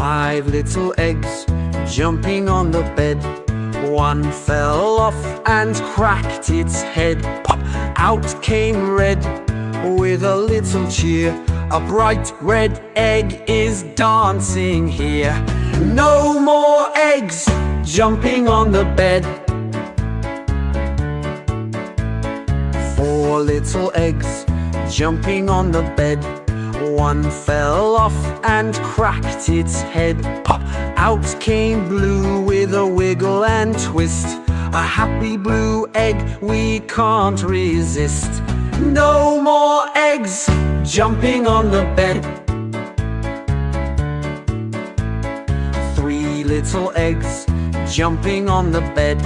5 little eggs jumping on the bed. One fell off and cracked its head. Pop! Out came red with a little cheer. A bright red egg is dancing here. No more eggs jumping on the bed. 4 little eggs jumping on the bed. One fell off and cracked its head. Pop! Out came blue with a wiggle and twist. A happy blue egg we can't resist. No more eggs jumping on the bed. 3 little eggs jumping on the bed.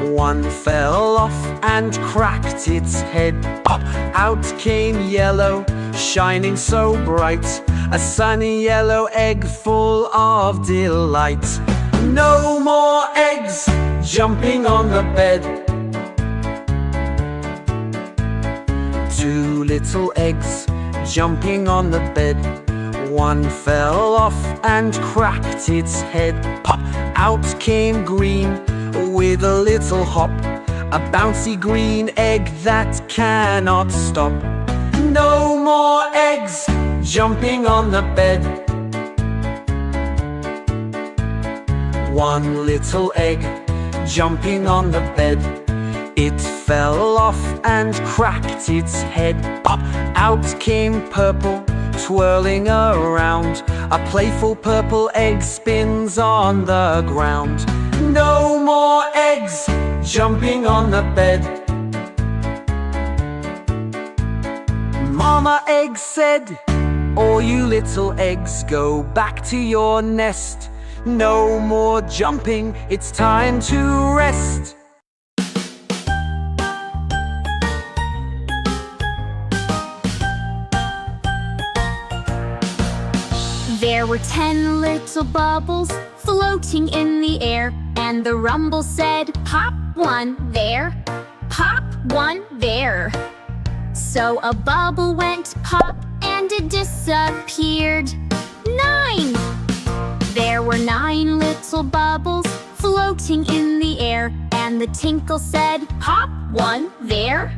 One fell off and cracked its head. Pop! Out came yellow, shining so bright. A sunny yellow egg full of delight. No more eggs jumping on the bed. 2 little eggs jumping on the bed. One fell off and cracked its head. Pop! Out came green with a little hop. A bouncy green egg that cannot stop. No more eggs jumping on the bed. 1 little egg jumping on the bed. It fell off and cracked its head. Pop! Out came purple, twirling around. A playful purple egg spins on the ground. No more eggs jumping on the bed. Mama egg said, all you little eggs go back to your nest. No more jumping, it's time to rest. There were 10 little bubbles floating in the air, and the rumble said, pop one there, pop one there. So a bubble went pop and it disappeared. 9! There were 9 little bubbles floating in the air, and the tinkle said, pop one there,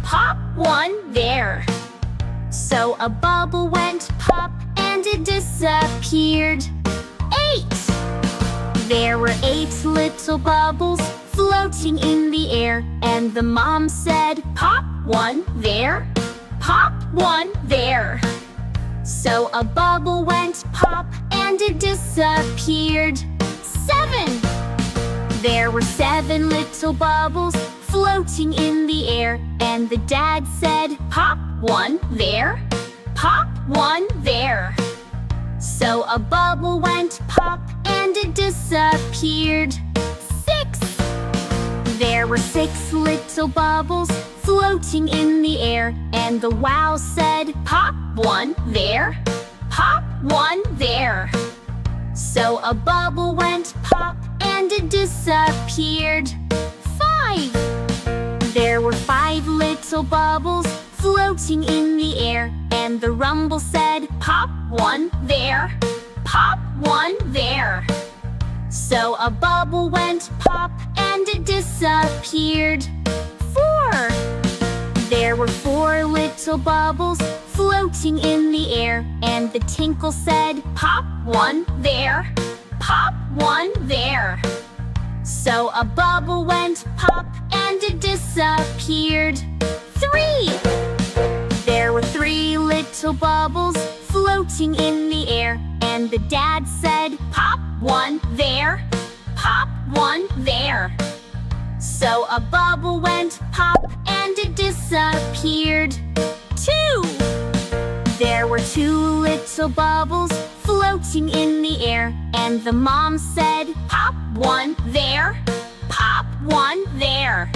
pop one there. So a bubble went pop and it disappeared. 8! There were 8 little bubbles floating in the air, and the mom said, pop one there, pop one there. So a bubble went pop and it disappeared. 7! There were 7 little bubbles floating in the air, and the dad said, pop one there, pop one there. So a bubble went pop and it disappeared. 6! There were 6 little bubbles floating in the air, and the wow said, pop one there, pop one there. So a bubble went pop and it disappeared. 5! There were 5 little bubbles floating in the air, and the rumble said, pop one there, pop one there. So a bubble went pop and it disappeared. 4! There were 4 little bubbles floating in the air, and the tinkle said, pop one there, pop one there. So a bubble went pop and it disappeared. 3! There were 3 little bubbles floating in the air, and the dad said, pop one there, pop one there. So a bubble went pop and it disappeared. 2! There were 2 little bubbles floating in the air, and the mom said, pop one there, pop one there.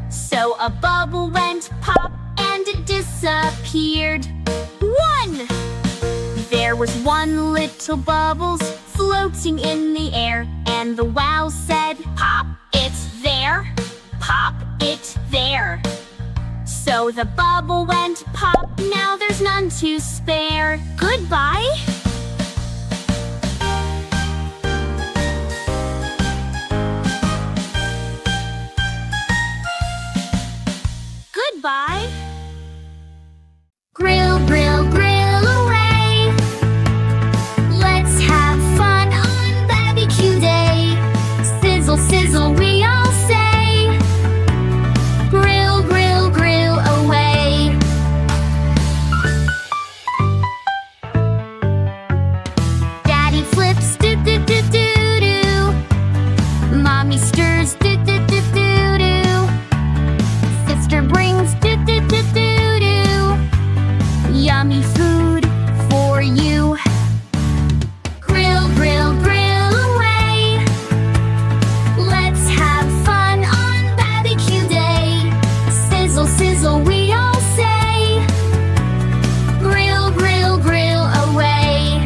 So a bubble went pop and it disappeared. 1! There was 1 little bubbles floating in the air, and the wow said, pop, it's there, pop it there. So the bubble went pop, now there's none to spare. Goodbye! yummy food for you. Grill, grill, grill away. Let's have fun on barbecue day. Sizzle, sizzle, we all say. Grill, grill, grill away.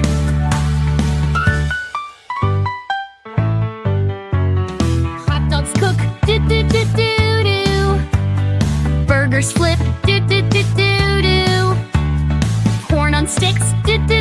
Hot dogs cook, do do do do do. Burgers flip, do do do do do. Corn on sticks, do do